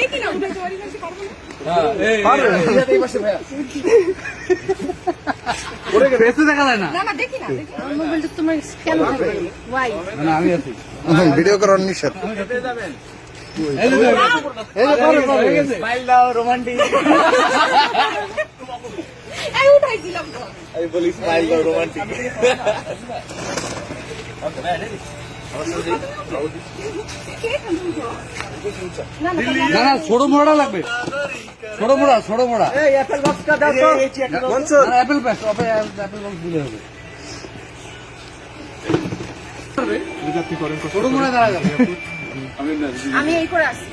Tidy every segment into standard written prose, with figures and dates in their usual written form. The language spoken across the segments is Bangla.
দেখি না উঠে তোমারই কাছে পারবো না। হ্যাঁ এই পাশে ভাইয়া ওরে বেঁচে দেখা যায় না। না না দেখি না দেখি আমার মোবাইলটা তোমার কেন হবে ওয়াই না আমি আছি ভিডিও করার নিষেধ। এই যে হয়ে গেছে স্মাইল দাও রোমান্টিক এই উঠাইছিলাম তো আমি বলি স্মাইল দাও রোমান্টিক ওকে ভাই রেডি না না না না ছোট মোড়া লাগবে ছোট মোড়া এই অ্যাপল বক্সটা দাও তো Mansur Apple box Apple box দিলে হবে ছোট মোড়া দাঁড়া যাবে আমি এই করে আসি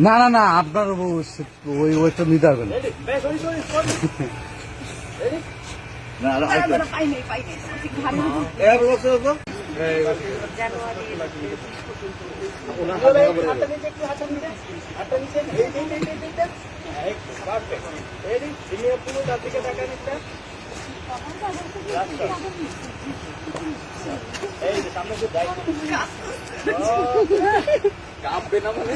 না না না আপনার ওই ওইটা নিতে পারবেন পাই নাই কাঁপবে না মানে